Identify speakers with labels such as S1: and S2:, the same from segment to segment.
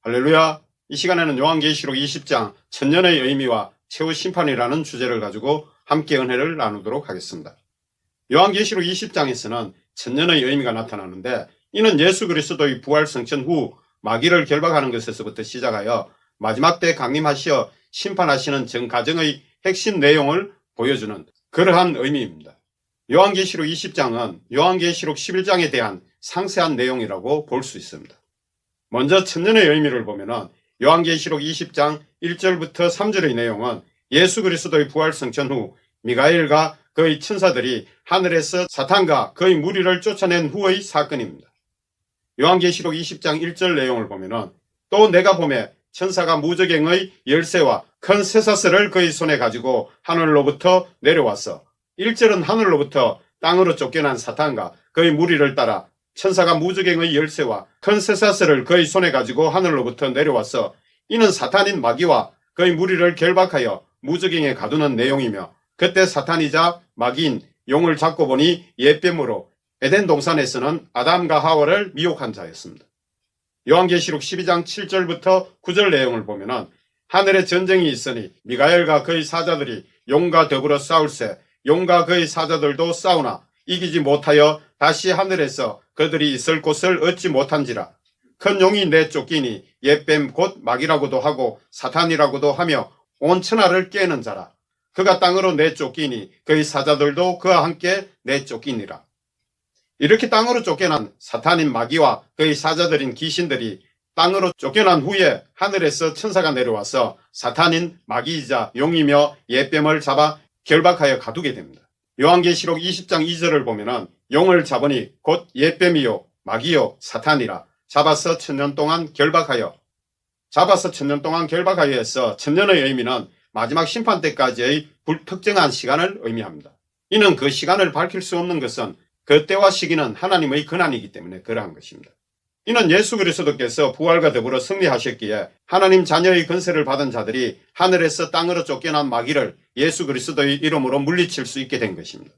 S1: 할렐루야! 이 시간에는 요한계시록 20장 천년의 의미와 최후 심판이라는 주제를 가지고 함께 은혜를 나누도록 하겠습니다. 요한계시록 20장에서는 천년의 의미가 나타나는데, 이는 예수 그리스도의 부활 성천 후 마귀를 결박하는 것에서부터 시작하여 마지막 때 강림하시어 심판하시는 전 과정의 핵심 내용을 보여주는 그러한 의미입니다. 요한계시록 20장은 요한계시록 11장에 대한 상세한 내용이라고 볼 수 있습니다. 먼저 천년의 의미를 보면은 요한계시록 20장 1절부터 3절의 내용은 예수 그리스도의 부활 성천 후 미가엘과 그의 천사들이 하늘에서 사탄과 그의 무리를 쫓아낸 후의 사건입니다. 요한계시록 20장 1절 내용을 보면은 또 내가 보매 천사가 무저갱의 열쇠와 큰 쇠사슬을 그의 손에 가지고 하늘로부터 내려왔어. 1절은 하늘로부터 땅으로 쫓겨난 사탄과 그의 무리를 따라 천사가 무저갱의 열쇠와 큰 쇠사슬을 그의 손에 가지고 하늘로부터 내려와서 이는 사탄인 마귀와 그의 무리를 결박하여 무저갱에 가두는 내용이며, 그때 사탄이자 마귀인 용을 잡고 보니 옛뱀으로 에덴 동산에서는 아담과 하와를 미혹한 자였습니다. 요한계시록 12장 7절부터 9절 내용을 보면은 하늘에 전쟁이 있으니 미가엘과 그의 사자들이 용과 더불어 싸울세 용과 그의 사자들도 싸우나 이기지 못하여 다시 하늘에서 그들이 있을 곳을 얻지 못한지라. 큰 용이 내쫓기니 옛뱀 곧 마귀라고도 하고 사탄이라고도 하며 온 천하를 깨는 자라. 그가 땅으로 내쫓기니 그의 사자들도 그와 함께 내쫓기니라. 이렇게 땅으로 쫓겨난 사탄인 마귀와 그의 사자들인 귀신들이 땅으로 쫓겨난 후에 하늘에서 천사가 내려와서 사탄인 마귀이자 용이며 옛뱀을 잡아 결박하여 가두게 됩니다. 요한계시록 20장 2절을 보면은 용을 잡으니 곧 옛뱀이요 마귀요 사탄이라. 잡아서 천년 동안 결박하여 해서 천년의 의미는 마지막 심판 때까지의 불특정한 시간을 의미합니다. 이는 그 시간을 밝힐 수 없는 것은 그 때와 시기는 하나님의 권한이기 때문에 그러한 것입니다. 이는 예수 그리스도께서 부활과 더불어 승리하셨기에 하나님 자녀의 권세를 받은 자들이 하늘에서 땅으로 쫓겨난 마귀를 예수 그리스도의 이름으로 물리칠 수 있게 된 것입니다.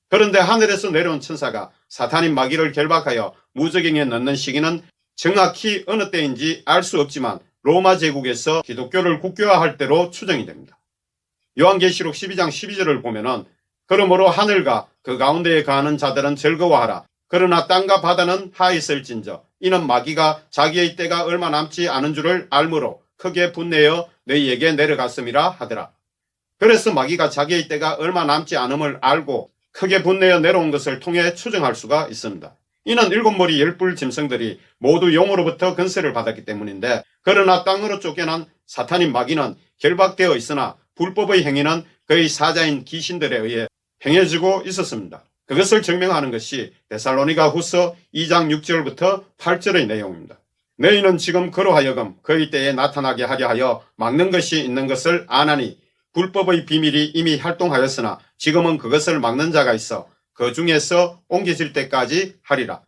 S1: 그런데 하늘에서 내려온 천사가 사탄인 마귀를 결박하여 무저갱에 넣는 시기는 정확히 어느 때인지 알 수 없지만 로마 제국에서 기독교를 국교화할 때로 추정이 됩니다. 요한계시록 12장 12절을 보면은 그러므로 하늘과 그 가운데에 거하는 자들은 즐거워하라. 그러나 땅과 바다는 하있을진저 이는 마귀가 자기의 때가 얼마 남지 않은 줄을 알므로 크게 분내어 너희에게 내려갔음이라 하더라. 그래서 마귀가 자기의 때가 얼마 남지 않음을 알고 크게 분내어 내려온 것을 통해 추정할 수가 있습니다. 이는 7머리 10뿔 짐승들이 모두 용으로부터 권세를 받았기 때문인데, 그러나 땅으로 쫓겨난 사탄인 마귀는 결박되어 있으나 불법의 행위는 그의 사자인 귀신들에 의해 행해지고 있었습니다. 그것을 증명하는 것이 데살로니가 후서 2장 6절부터 8절의 내용입니다. 너희는 지금 그로 하여금 그의 때에 나타나게 하려 하여 막는 것이 있는 것을 아나니 불법의 비밀이 이미 활동하였으나 지금은 그것을 막는 자가 있어 그 중에서 옮겨질 때까지 하리라.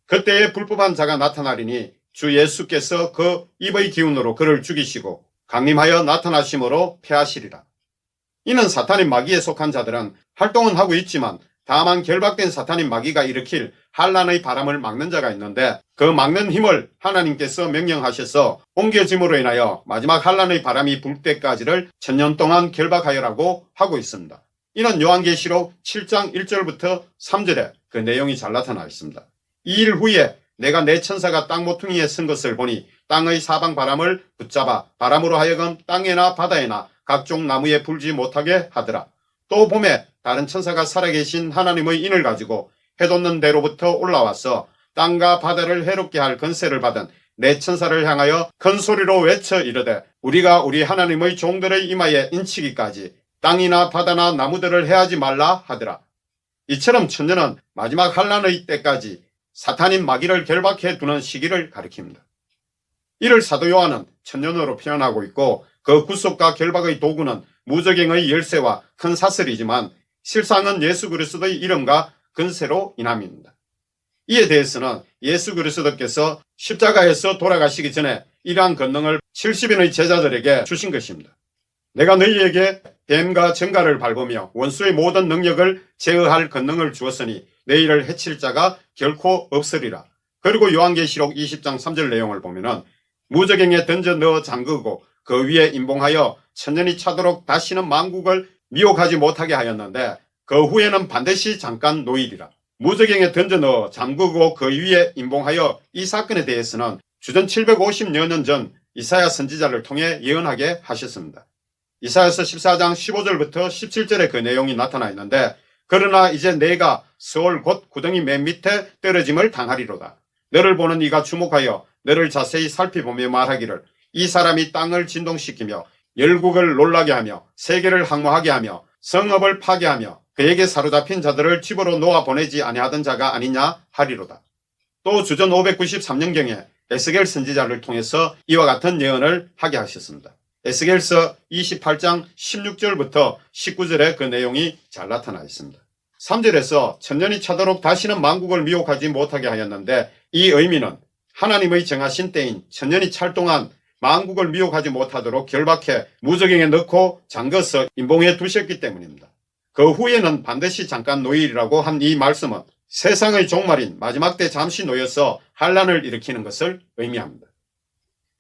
S1: 그때에 불법한 자가 나타나리니 주 예수께서 그 입의 기운으로 그를 죽이시고 강림하여 나타나심으로 패하시리라. 이는 사탄인 마귀에 속한 자들은 활동은 하고 있지만 다만 결박된 사탄인 마귀가 일으킬 환란의 바람을 막는 자가 있는데, 그 막는 힘을 하나님께서 명령하셔서 옮겨짐으로 인하여 마지막 환란의 바람이 불 때까지를 천년 동안 결박하여라고 하고 있습니다. 이는 요한계시록 7장 1절부터 3절에 그 내용이 잘 나타나 있습니다. 2일 후에 내가 내 천사가 땅 모퉁이에 쓴 것을 보니 땅의 사방 바람을 붙잡아 바람으로 하여금 땅에나 바다에나 각종 나무에 불지 못하게 하더라. 또 봄에 다른 천사가 살아계신 하나님의 인을 가지고 해돋는 데로부터 올라와서 땅과 바다를 해롭게 할 권세를 받은 내 천사를 향하여 큰 소리로 외쳐 이르되 우리가 우리 하나님의 종들의 이마에 인치기까지 땅이나 바다나 나무들을 해하지 말라 하더라. 이처럼 천년은 마지막 환란의 때까지 사탄인 마귀를 결박해 두는 시기를 가리킵니다. 이를 사도 요한은 천년으로 표현하고 있고, 그 구속과 결박의 도구는 무저갱의 열쇠와 큰 사슬이지만 실상은 예수 그리스도의 이름과 권세로 인함입니다. 이에 대해서는 예수 그리스도께서 십자가에서 돌아가시기 전에 이러한 권능을 70인의 제자들에게 주신 것입니다. 내가 너희에게 뱀과 정갈을 밟으며 원수의 모든 능력을 제어할 권능을 주었으니 너희를 해칠 자가 결코 없으리라. 그리고 요한계시록 20장 3절 내용을 보면은 무저갱에 던져 넣어 잠그고 그 위에 임봉하여 천년이 차도록 다시는 만국을 미혹하지 못하게 하였는데 그 후에는 반드시 잠깐 노이리라. 무저갱에 던져 넣어 잠그고 그 위에 임봉하여 이 사건에 대해서는 주전 750여 년 전 이사야 선지자를 통해 예언하게 하셨습니다. 이사야서 14장 15절부터 17절에 그 내용이 나타나 있는데 그러나 이제 내가 서울 곧 구덩이 맨 밑에 떨어짐을 당하리로다. 너를 보는 이가 주목하여 너를 자세히 살피보며 말하기를 이 사람이 땅을 진동시키며 열국을 놀라게 하며 세계를 항모하게 하며 성읍을 파괴하며 그에게 사로잡힌 자들을 집으로 놓아 보내지 아니하던 자가 아니냐 하리로다. 또 주전 593년경에 에스겔 선지자를 통해서 이와 같은 예언을 하게 하셨습니다. 에스겔서 28장 16절부터 19절에 그 내용이 잘 나타나 있습니다. 3절에서 천년이 차도록 다시는 만국을 미혹하지 못하게 하였는데 이 의미는 하나님의 정하신 때인 천년이 찰 동안 만국을 미혹하지 못하도록 결박해 무저갱에 넣고 잠궈서 임봉해 두셨기 때문입니다. 그 후에는 반드시 잠깐 노일이라고 한 이 말씀은 세상의 종말인 마지막 때 잠시 놓여서 환란을 일으키는 것을 의미합니다.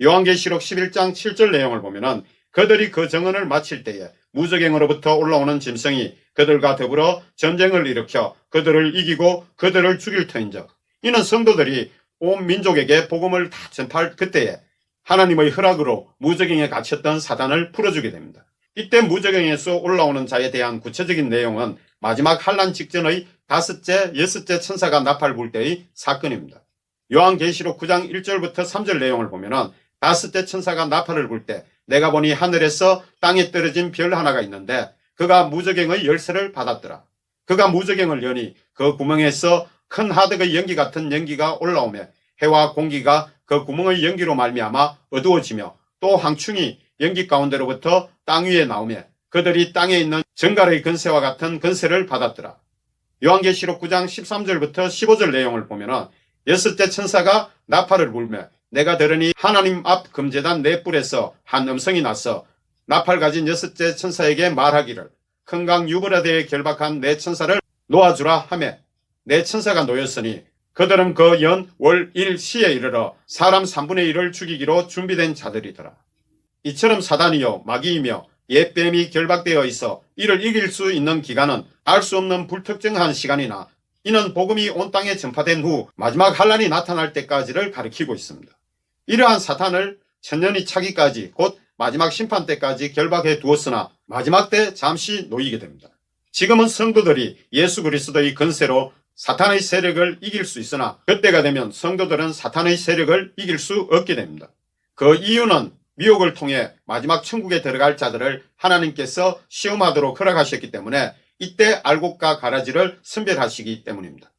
S1: 요한계시록 11장 7절 내용을 보면은 그들이 그 정언을 마칠 때에 무저갱으로부터 올라오는 짐승이 그들과 더불어 전쟁을 일으켜 그들을 이기고 그들을 죽일 터인즉 이는 성도들이 온 민족에게 복음을 다 전파할 그때에 하나님의 허락으로 무저갱에 갇혔던 사단을 풀어주게 됩니다. 이때 무저갱에서 올라오는 자에 대한 구체적인 내용은 마지막 환란 직전의 다섯째, 여섯째 천사가 나팔 불 때의 사건입니다. 요한계시록 9장 1절부터 3절 내용을 보면은 다섯째 천사가 나팔을 불 때 내가 보니 하늘에서 땅에 떨어진 별 하나가 있는데 그가 무저갱의 열쇠를 받았더라. 그가 무저갱을 여니 그 구멍에서 큰 하덕의 연기 같은 연기가 올라오며 해와 공기가 그 구멍의 연기로 말미암아 어두워지며 또 황충이 연기 가운데로부터 땅 위에 나오며 그들이 땅에 있는 정갈의 근세와 같은 근세를 받았더라. 요한계시록 9장 13절부터 15절 내용을 보면은 여섯째 천사가 나팔을 불며 내가 들으니 하나님 앞 금제단 네 뿔에서 한 음성이 나서 나팔 가진 여섯째 천사에게 말하기를 큰 강 유브라데에 결박한 네 천사를 놓아주라 하며 네 천사가 놓였으니 그들은 그 연, 월, 일, 시에 이르러 사람 3분의 1을 죽이기로 준비된 자들이더라. 이처럼 사단이요 마귀이며 옛뱀이 결박되어 있어 이를 이길 수 있는 기간은 알 수 없는 불특정한 시간이나 이는 복음이 온 땅에 전파된 후 마지막 환란이 나타날 때까지를 가리키고 있습니다. 이러한 사탄을 천년이 차기까지 곧 마지막 심판 때까지 결박해 두었으나 마지막 때 잠시 놓이게 됩니다. 지금은 성도들이 예수 그리스도의 권세로 사탄의 세력을 이길 수 있으나 그때가 되면 성도들은 사탄의 세력을 이길 수 없게 됩니다. 그 이유는 미혹을 통해 마지막 천국에 들어갈 자들을 하나님께서 시험하도록 허락하셨기 때문에 이때 알곡과 가라지를 선별하시기 때문입니다.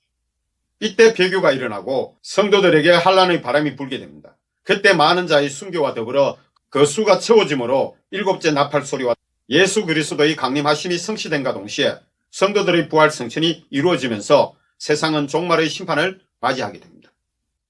S1: 이때 배교가 일어나고 성도들에게 환란의 바람이 불게 됩니다. 그때 많은 자의 순교와 더불어 그 수가 채워짐으로 일곱째 나팔 소리와 예수 그리스도의 강림하심이 성취된과 동시에 성도들의 부활 성천이 이루어지면서 세상은 종말의 심판을 맞이하게 됩니다.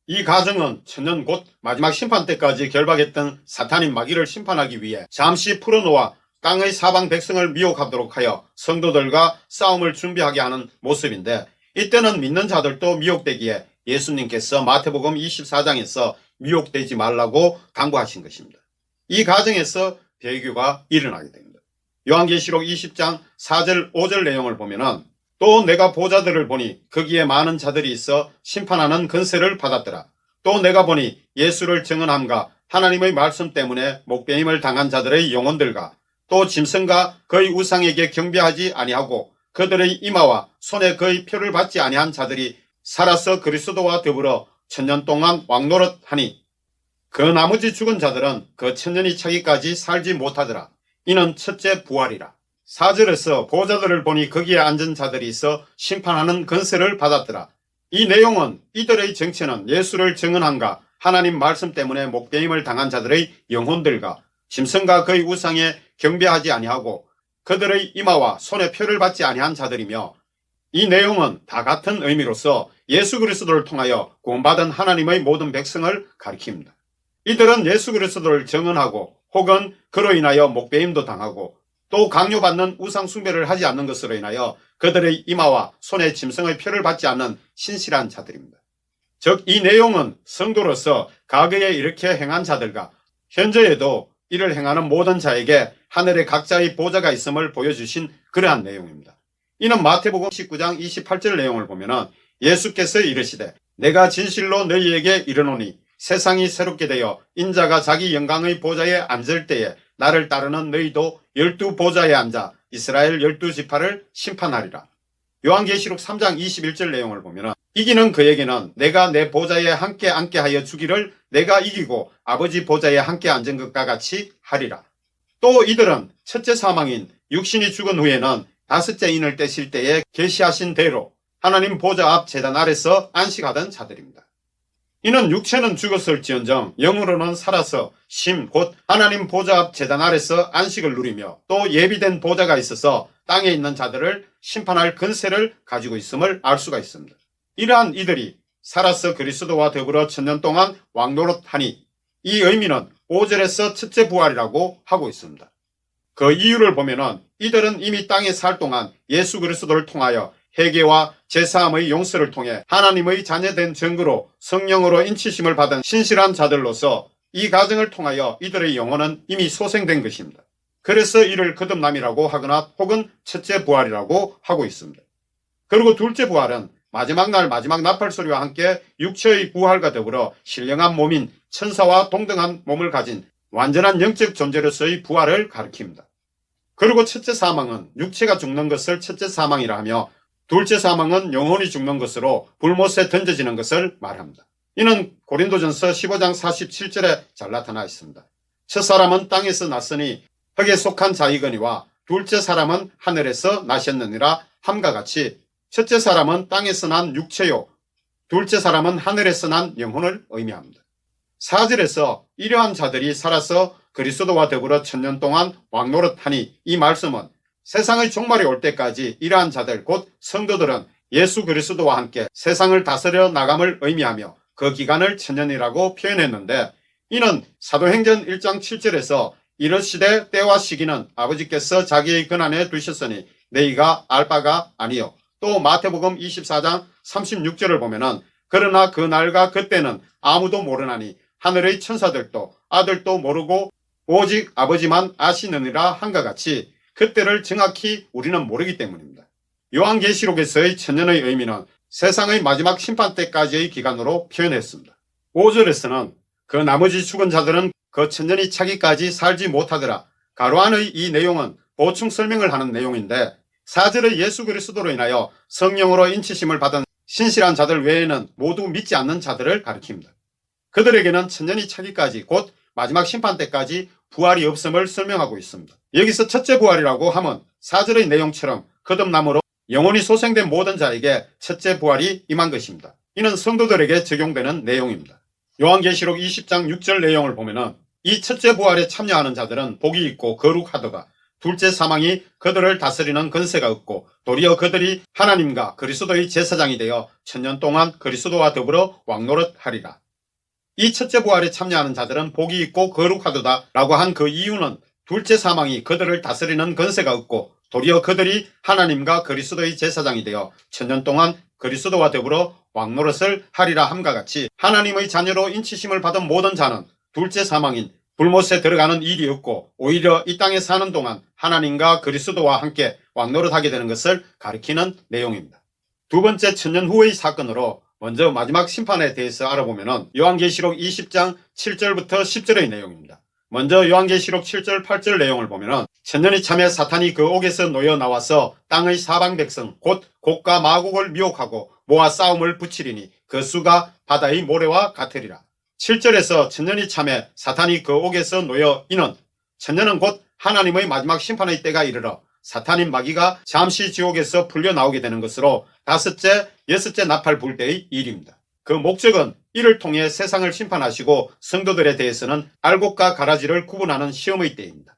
S1: 이 과정은 천년 곧 마지막 심판 때까지 결박했던 사탄인 마귀를 심판하기 위해 잠시 풀어놓아 땅의 사방 백성을 미혹하도록 하여 성도들과 싸움을 준비하게 하는 모습인데 이때는 믿는 자들도 미혹되기에 예수님께서 마태복음 24장에서 미혹되지 말라고 당부하신 것입니다. 이 과정에서 배교가 일어나게 됩니다. 요한계시록 20장 4절 5절 내용을 보면은 또 내가 보좌들을 보니 거기에 많은 자들이 있어 심판하는 권세를 받았더라. 또 내가 보니 예수를 증언함과 하나님의 말씀 때문에 목배임을 당한 자들의 영혼들과 또 짐승과 그의 우상에게 경배하지 아니하고 그들의 이마와 손에 그의 표를 받지 아니한 자들이 살아서 그리스도와 더불어 천년 동안 왕노릇하니 그 나머지 죽은 자들은 그 천년이 차기까지 살지 못하더라. 이는 첫째 부활이라. 4절에서 보좌들을 보니 거기에 앉은 자들이 있어 심판하는 권세를 받았더라. 이 내용은 이들의 정체는 예수를 증언한가 하나님 말씀 때문에 목배임을 당한 자들의 영혼들과 짐승과 그의 우상에 경배하지 아니하고 그들의 이마와 손에 표를 받지 아니한 자들이며 이 내용은 다 같은 의미로서 예수 그리스도를 통하여 구원받은 하나님의 모든 백성을 가리킵니다. 이들은 예수 그리스도를 증언하고 혹은 그로 인하여 목배임도 당하고 또 강요받는 우상 숭배를 하지 않는 것으로 인하여 그들의 이마와 손에 짐승의 표를 받지 않는 신실한 자들입니다. 즉 이 내용은 성도로서 과거에 이렇게 행한 자들과 현재에도 이를 행하는 모든 자에게 하늘에 각자의 보좌가 있음을 보여주신 그러한 내용입니다. 이는 마태복음 19장 28절 내용을 보면 예수께서 이르시되 내가 진실로 너희에게 이르노니 세상이 새롭게 되어 인자가 자기 영광의 보좌에 앉을 때에 나를 따르는 너희도 12보좌에 앉아 이스라엘 12지파를 심판하리라. 요한계시록 3장 21절 내용을 보면 이기는 그에게는 내가 내 보좌에 함께 앉게 하여 주기를 내가 이기고 아버지 보좌에 함께 앉은 것과 같이 하리라. 또 이들은 첫째 사망인 육신이 죽은 후에는 다섯째 인을 떼실 때에 계시하신 대로 하나님 보좌 앞 제단 아래서 안식하던 자들입니다. 이는 육체는 죽었을지언정 영으로는 살아서 심 곧 하나님 보좌 앞 제단 아래서 안식을 누리며 또 예비된 보좌가 있어서 땅에 있는 자들을 심판할 근세를 가지고 있음을 알 수가 있습니다. 이러한 이들이 살아서 그리스도와 더불어 천년 동안 왕노릇하니 이 의미는 5절에서 첫째 부활이라고 하고 있습니다. 그 이유를 보면은 이들은 이미 땅에 살 동안 예수 그리스도를 통하여 회개와 제사함의 용서를 통해 하나님의 자녀된 증거로 성령으로 인치심을 받은 신실한 자들로서 이 과정을 통하여 이들의 영혼은 이미 소생된 것입니다. 그래서 이를 거듭남이라고 하거나 혹은 첫째 부활이라고 하고 있습니다. 그리고 둘째 부활은 마지막 날 마지막 나팔소리와 함께 육체의 부활과 더불어 신령한 몸인 천사와 동등한 몸을 가진 완전한 영적 존재로서의 부활을 가리킵니다. 그리고 첫째 사망은 육체가 죽는 것을 첫째 사망이라 하며 둘째 사망은 영혼이 죽는 것으로 불못에 던져지는 것을 말합니다. 이는 고린도전서 15장 47절에 잘 나타나 있습니다. 첫 사람은 땅에서 났으니 흙에 속한 자이거니와 둘째 사람은 하늘에서 나셨느니라 함과 같이 첫째 사람은 땅에서 난 육체요 둘째 사람은 하늘에서 난 영혼을 의미합니다. 4절에서 이러한 자들이 살아서 그리스도와 더불어 천년 동안 왕노릇하니 이 말씀은 세상의 종말이 올 때까지 이러한 자들 곧 성도들은 예수 그리스도와 함께 세상을 다스려 나감을 의미하며 그 기간을 천년이라고 표현했는데 이는 사도행전 1장 7절에서 이르시되 때와 시기는 아버지께서 자기의 권한에 두셨으니 너희가 알 바가 아니요. 또 마태복음 24장 36절을 보면은 그러나 그 날과 그때는 아무도 모르나니 하늘의 천사들도 아들도 모르고 오직 아버지만 아시느니라 한과 같이 그때를 정확히 우리는 모르기 때문입니다. 요한계시록에서의 천년의 의미는 세상의 마지막 심판 때까지의 기간으로 표현했습니다. 5절에서는 그 나머지 죽은 자들은 그 천년이 차기까지 살지 못하더라. 가로 안의 이 내용은 보충 설명을 하는 내용인데 4절의 예수 그리스도로 인하여 성령으로 인치심을 받은 신실한 자들 외에는 모두 믿지 않는 자들을 가리킵니다. 그들에게는 천년이 차기까지 곧 마지막 심판 때까지 부활이 없음을 설명하고 있습니다. 여기서 첫째 부활이라고 하면 4절의 내용처럼 거듭남으로 영혼이 소생된 모든 자에게 첫째 부활이 임한 것입니다. 이는 성도들에게 적용되는 내용입니다. 요한계시록 20장 6절 내용을 보면은 이 첫째 부활에 참여하는 자들은 복이 있고 거룩하도다. 둘째 사망이 그들을 다스리는 권세가 없고 도리어 그들이 하나님과 그리스도의 제사장이 되어 천년 동안 그리스도와 더불어 왕노릇하리라. 이 첫째 부활에 참여하는 자들은 복이 있고 거룩하도다 라고 한 그 이유는 둘째 사망이 그들을 다스리는 권세가 없고 도리어 그들이 하나님과 그리스도의 제사장이 되어 천년 동안 그리스도와 더불어 왕노릇을 하리라 함과 같이 하나님의 자녀로 인치심을 받은 모든 자는 둘째 사망인 불못에 들어가는 일이 없고 오히려 이 땅에 사는 동안 하나님과 그리스도와 함께 왕노릇하게 되는 것을 가리키는 내용입니다. 두 번째 천년 후의 사건으로 먼저 마지막 심판에 대해서 알아보면 요한계시록 20장 7절부터 10절의 내용입니다. 먼저 요한계시록 7절 8절 내용을 보면 천년이 참에 사탄이 그 옥에서 놓여 나와서 땅의 사방 백성 곧 곡과 마곡을 미혹하고 모아 싸움을 붙이리니 그 수가 바다의 모래와 같으리라. 7절에서 천년이 참에 사탄이 그 옥에서 놓여 이는 천년은 곧 하나님의 마지막 심판의 때가 이르러 사탄인 마귀가 잠시 지옥에서 풀려 나오게 되는 것으로 다섯째, 여섯째 나팔 불 때의 일입니다. 그 목적은 이를 통해 세상을 심판하시고 성도들에 대해서는 알곡과 가라지를 구분하는 시험의 때입니다.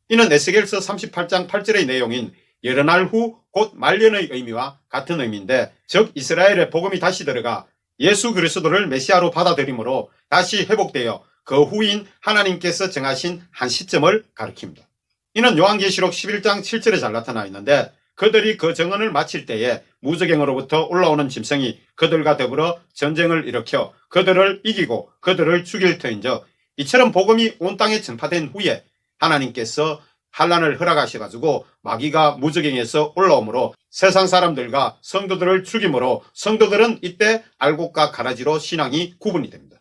S1: 이는 에스겔서 38장 8절의 내용인 여러 날 후 곧 말년의 의미와 같은 의미인데 즉 이스라엘의 복음이 다시 들어가 예수 그리스도를 메시아로 받아들임으로 다시 회복되어 그 후인 하나님께서 정하신 한 시점을 가리킵니다. 이는 요한계시록 11장 7절에 잘 나타나 있는데 그들이 그 정언을 마칠 때에 무저갱으로부터 올라오는 짐승이 그들과 더불어 전쟁을 일으켜 그들을 이기고 그들을 죽일 터인즉 이처럼 복음이 온 땅에 전파된 후에 하나님께서 환난을 허락하셔가지고 마귀가 무저갱에서 올라오므로 세상 사람들과 성도들을 죽이므로 성도들은 이때 알곡과 가라지로 신앙이 구분이 됩니다.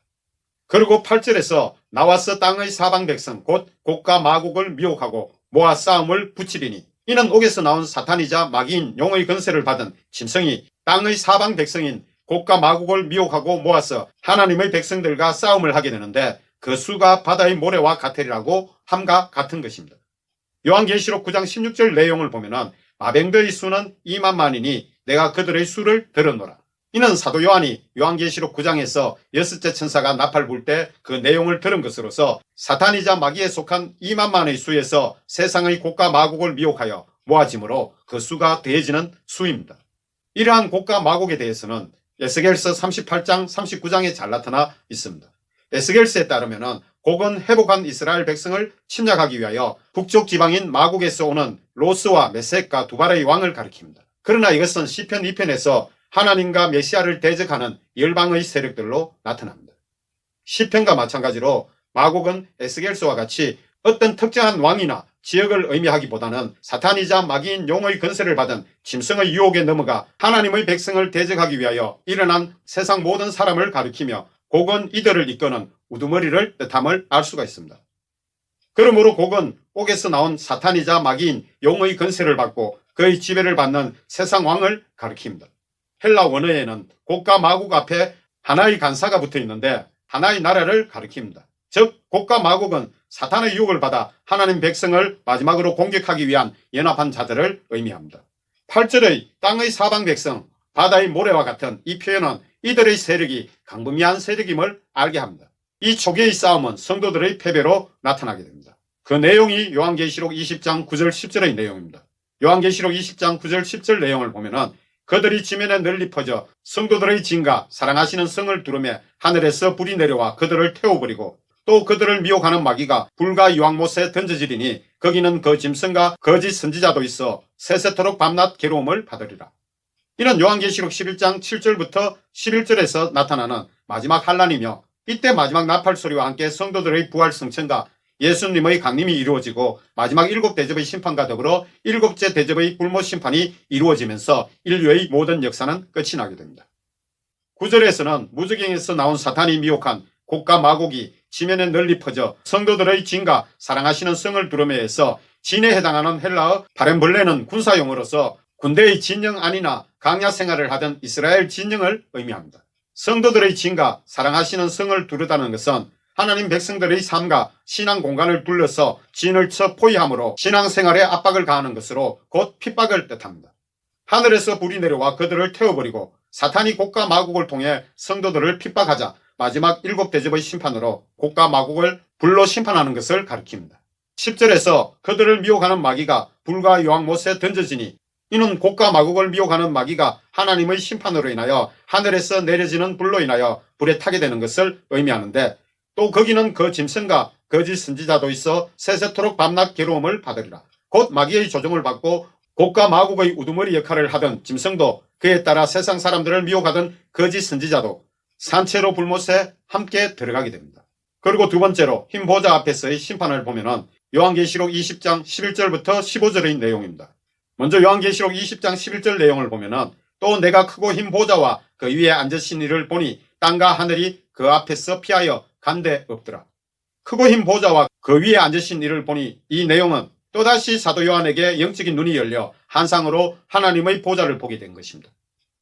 S1: 그리고 8절에서 나와서 땅의 사방 백성 곧 곡과 마곡을 미혹하고 모아 싸움을 붙이리니 이는 옥에서 나온 사탄이자 마귀인 용의 권세를 받은 짐승이 땅의 사방 백성인 곡과 마곡을 미혹하고 모아서 하나님의 백성들과 싸움을 하게 되는데 그 수가 바다의 모래와 같으리라고 함과 같은 것입니다. 요한계시록 9장 16절 내용을 보면은 마병들의 수는 2만만이니 내가 그들의 수를 들었노라. 이는 사도 요한이 요한계시록 9장에서 여섯째 천사가 나팔 불 때 그 내용을 들은 것으로서 사탄이자 마귀에 속한 2만만의 수에서 세상의 곡과 마곡을 미혹하여 모아짐으로 그 수가 더해지는 수입니다. 이러한 곡과 마곡에 대해서는 에스겔서 38장 39장에 잘 나타나 있습니다. 에스겔서에 따르면 곡은 회복한 이스라엘 백성을 침략하기 위하여 북쪽 지방인 마곡에서 오는 로스와 메섹과 두발의 왕을 가리킵니다. 그러나 이것은 시편 2편에서 하나님과 메시아를 대적하는 열방의 세력들로 나타납니다. 시편과 마찬가지로 마곡은 에스겔서와 같이 어떤 특정한 왕이나 지역을 의미하기보다는 사탄이자 마귀인 용의 권세를 받은 짐승의 유혹에 넘어가 하나님의 백성을 대적하기 위하여 일어난 세상 모든 사람을 가리키며 곡은 이들을 이끄는 우두머리를 뜻함을 알 수가 있습니다. 그러므로 곡은 옥에서 나온 사탄이자 마귀인 용의 권세를 받고 그의 지배를 받는 세상 왕을 가리킵니다. 헬라 원어에는 곡과 마곡 앞에 하나의 간사가 붙어 있는데 하나의 나라를 가리킵니다. 즉 곡과 마곡은 사탄의 유혹을 받아 하나님 백성을 마지막으로 공격하기 위한 연합한 자들을 의미합니다. 8절의 땅의 사방 백성, 바다의 모래와 같은 이 표현은 이들의 세력이 강범위한 세력임을 알게 합니다. 이 초기의 싸움은 성도들의 패배로 나타나게 됩니다. 그 내용이 요한계시록 20장 9절 10절의 내용입니다. 요한계시록 20장 9절 10절 내용을 보면은 그들이 지면에 널리 퍼져 성도들의 진과 사랑하시는 성을 두르매 하늘에서 불이 내려와 그들을 태워버리고 또 그들을 미혹하는 마귀가 불과 유황못에 던져지리니 거기는 그 짐승과 거짓 선지자도 있어 세세토록 밤낮 괴로움을 받으리라. 이는 요한계시록 11장 7절부터 11절에서 나타나는 마지막 환난이며 이때 마지막 나팔소리와 함께 성도들의 부활 승천과 예수님의 강림이 이루어지고 마지막 7대접의 심판과 더불어 7째 대접의 불못 심판이 이루어지면서 인류의 모든 역사는 끝이 나게 됩니다. 9절에서는 무저갱에서 나온 사탄이 미혹한 곡과 마곡이 지면에 널리 퍼져 성도들의 진과 사랑하시는 성을 두루매에서 진에 해당하는 헬라어 바렘블레는 군사용어로서 군대의 진영 안이나 강야 생활을 하던 이스라엘 진영을 의미합니다. 성도들의 진과 사랑하시는 성을 두르다는 것은 하나님 백성들의 삶과 신앙 공간을 둘러서 진을 쳐 포위함으로 신앙생활에 압박을 가하는 것으로 곧 핍박을 뜻합니다. 하늘에서 불이 내려와 그들을 태워버리고 사탄이 곡과 마곡을 통해 성도들을 핍박하자 마지막 7대접의 심판으로 곡과 마곡을 불로 심판하는 것을 가리킵니다. 10절에서 그들을 미혹하는 마귀가 불과 유황못에 던져지니 이는 곡과 마곡을 미혹하는 마귀가 하나님의 심판으로 인하여 하늘에서 내려지는 불로 인하여 불에 타게 되는 것을 의미하는데 또 거기는 그 짐승과 거짓 선지자도 있어 세세토록 밤낮 괴로움을 받으리라. 곧 마귀의 조종을 받고 곡과 마곡의 우두머리 역할을 하던 짐승도 그에 따라 세상 사람들을 미혹하던 거짓 선지자도 산채로 불못에 함께 들어가게 됩니다. 그리고 두 번째로 흰 보좌 앞에서의 심판을 보면은 요한계시록 20장 11절부터 15절의 내용입니다. 먼저 요한계시록 20장 11절 내용을 보면은 또 내가 크고 흰 보좌와 그 위에 앉으신 이를 보니 땅과 하늘이 그 앞에서 피하여 간데 없더라. 크고 흰 보좌와 그 위에 앉으신 이를 보니 이 내용은 또다시 사도 요한에게 영적인 눈이 열려 환상으로 하나님의 보좌를 보게 된 것입니다.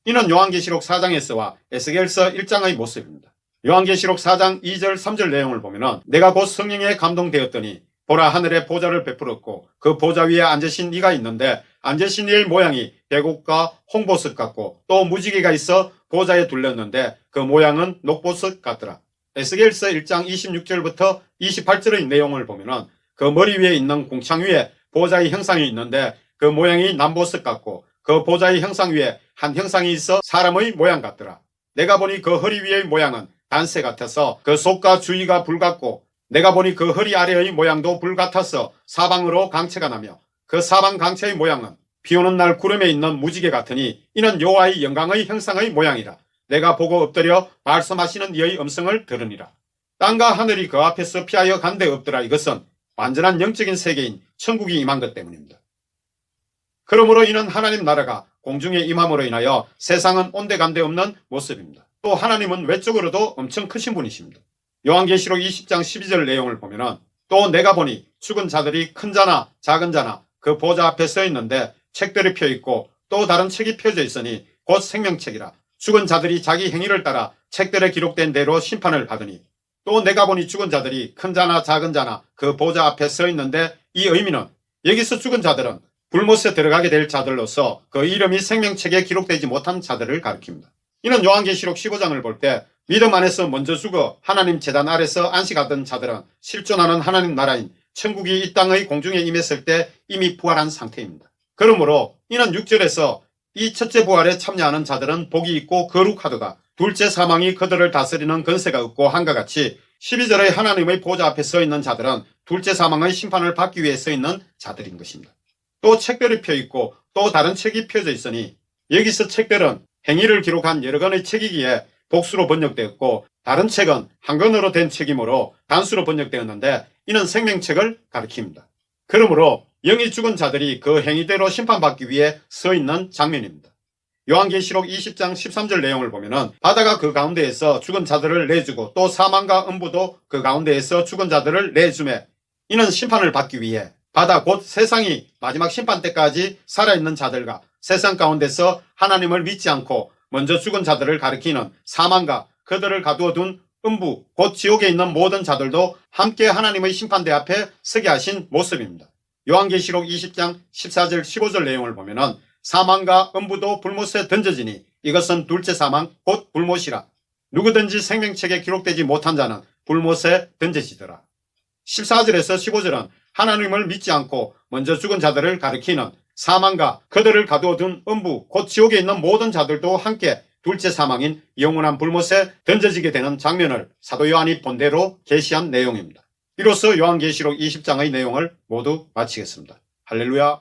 S1: 이는 요한계시록 4장에서와 에스겔서 1장의 모습입니다. 요한계시록 4장 2절 3절 내용을 보면 내가 곧 성령에 감동되었더니 보라 하늘에 보좌를 베풀었고 그 보좌 위에 앉으신 이가 있는데 앉으신 이의 모양이 백옥과 홍보석 같고 또 무지개가 있어 보좌에 둘렸는데 그 모양은 녹보석 같더라. 에스겔서 1장 26절부터 28절의 내용을 보면 그 머리 위에 있는 궁창 위에 보좌의 형상이 있는데 그 모양이 남보석 같고 그 보좌의 형상 위에 한 형상이 있어 사람의 모양 같더라. 내가 보니 그 허리 위의 모양은 단새 같아서 그 속과 주위가 불 같고 내가 보니 그 허리 아래의 모양도 불 같아서 사방으로 강체가 나며 그 사방 강체의 모양은 비오는 날 구름에 있는 무지개 같으니 이는 여호와의 영광의 형상의 모양이라. 내가 보고 엎드려 말씀하시는 이의 음성을 들으니라. 땅과 하늘이 그 앞에서 피하여 간 데 없더라. 이것은 완전한 영적인 세계인 천국이 임한 것 때문입니다. 그러므로 이는 하나님 나라가 공중에 임함으로 인하여 세상은 온데간데 없는 모습입니다. 또 하나님은 외적으로도 엄청 크신 분이십니다. 요한계시록 20장 12절 내용을 보면은 또 내가 보니 죽은 자들이 큰 자나 작은 자나 그 보좌 앞에 서 있는데 책들이 펴 있고 또 다른 책이 펴져 있으니 곧 생명책이라. 죽은 자들이 자기 행위를 따라 책들에 기록된 대로 심판을 받으니 또 내가 보니 죽은 자들이 큰 자나 작은 자나 그 보좌 앞에 서 있는데 이 의미는 여기서 죽은 자들은 불못에 들어가게 될 자들로서 그 이름이 생명책에 기록되지 못한 자들을 가리킵니다. 이는 요한계시록 15장을 볼 때 믿음 안에서 먼저 죽어 하나님 제단 아래서 안식하던 자들은 실존하는 하나님 나라인 천국이 이 땅의 공중에 임했을 때 이미 부활한 상태입니다. 그러므로 이는 6절에서 이 첫째 부활에 참여하는 자들은 복이 있고 거룩하도다. 둘째 사망이 그들을 다스리는 권세가 없고 한과 같이 12절의 하나님의 보좌 앞에 서 있는 자들은 둘째 사망의 심판을 받기 위해 서 있는 자들인 것입니다. 또 책들이 펴 있고 또 다른 책이 펴져 있으니 여기서 책들은 행위를 기록한 여러 권의 책이기에 복수로 번역되었고 다른 책은 한 권으로 된 책이므로 단수로 번역되었는데 이는 생명책을 가리킵니다. 그러므로 영이 죽은 자들이 그 행위대로 심판받기 위해 서 있는 장면입니다. 요한계시록 20장 13절 내용을 보면은 바다가 그 가운데에서 죽은 자들을 내주고 또 사망과 음부도 그 가운데에서 죽은 자들을 내주매 이는 심판을 받기 위해 바다 곧 세상이 마지막 심판 때까지 살아있는 자들과 세상 가운데서 하나님을 믿지 않고 먼저 죽은 자들을 가리키는 사망과 그들을 가두어 둔 음부 곧 지옥에 있는 모든 자들도 함께 하나님의 심판대 앞에 서게 하신 모습입니다. 요한계시록 20장 14절 15절 내용을 보면은 사망과 음부도 불못에 던져지니 이것은 둘째 사망 곧 불못이라. 누구든지 생명책에 기록되지 못한 자는 불못에 던져지더라. 14절에서 15절은 하나님을 믿지 않고 먼저 죽은 자들을 가리키는 사망과 그들을 가두어둔 음부 곧 지옥에 있는 모든 자들도 함께 둘째 사망인 영원한 불못에 던져지게 되는 장면을 사도 요한이 본대로 계시한 내용입니다. 이로써 요한계시록 20장의 내용을 모두 마치겠습니다. 할렐루야.